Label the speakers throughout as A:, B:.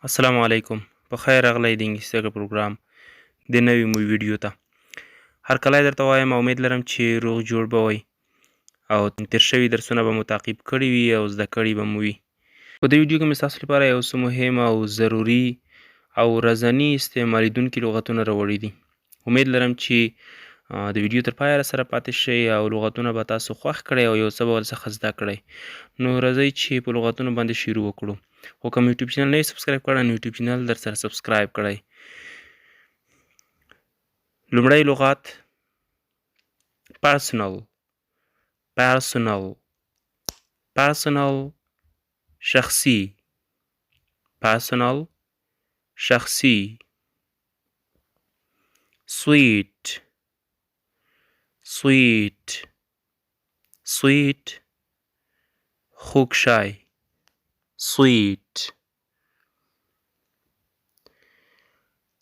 A: السلام علیکم په خیر راغلی د انګلیسي زده کړې پروګرام د نوې مو ویډیو ته هرکلی درته وایم امید لرم چې روغ جوړ به وئ او تیر شوي درسونه به مو تعقیب کړي وي او زده کړي به مو وي په دې ویډیو کې مې ستاسو لپاره یو څه مهم او ضروري او ورځني استعمالیدونکي لغتونه راوړي دي امید لرم چې د ویډیو تر پایه راسره پاتې شئ او لغتونه به تاسو خوښ کړئ او یو څه به ورڅخه زده کړئ نو راځئ چې په لغتونو باندې شروع وکړو خو کوم یوټیوب چینل نه یې سبسکرایب کړی نو یوټیوب چینل در سره سبسکرایب کړئ لومړی لغت personal personal personal شخصي personal شخصي sweet sweet sweet خوږ شی sweet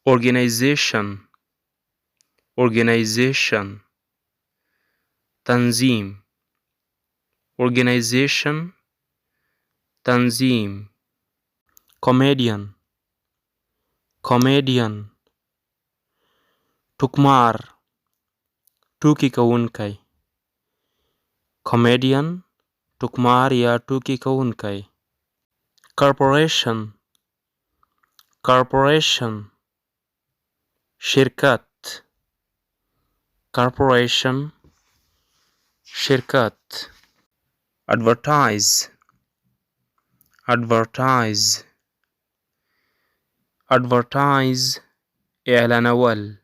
A: organization organization تنظیم organization تنظیم comedian comedian ټوکمار ټوکې کوونکی comedian ټوکمار یا ټوکې کوونکی corporation corporation شرکت corporation شرکت advertise advertise advertise اعلانول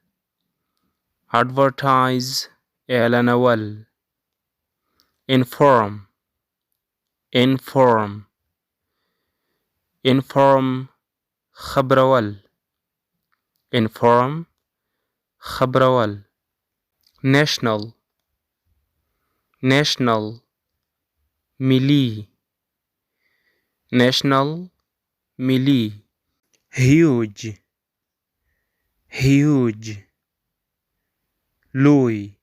A: advertise اعلانول inform inform inform خبرول inform خبرول national national ملي national ملي huge huge لوی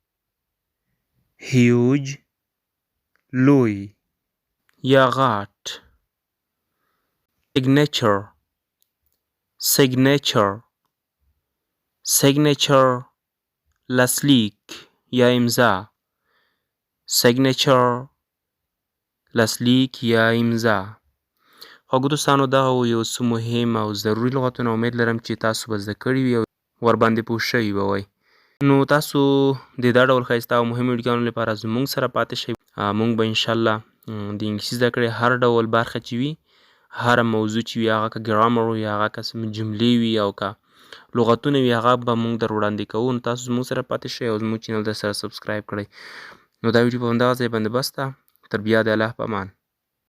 A: huge لوی یا غاټ signature signature signature لاسلیک یا امضا signature لاسلیک یا امضا خواږو دوستانو دغه و یو څه مهم او ضروري لغتونه امید لرم چې تاسو به زده کړي وي او ورباندې پوه شوي به وئ نو تاسو د دا ډول ښایسته او مهمو ویډیوګانو لپاره زموږ سره پاتې شئ موږ به انشاءالله د انګلیسي زده کړې هر ډول برخه چې وي هره موضوع چې وي هغه که ګرامر وي هغه که جملې وي او که لغتونه وي هغه به موږ در وړاندې کوو نو تاسو زموږ سره پاتې شئ او زموږ چینل در سره سبسکرایب کړئ نو دا ویډیو په همدغه ځای باندې بس ده تر بیا د الله په امان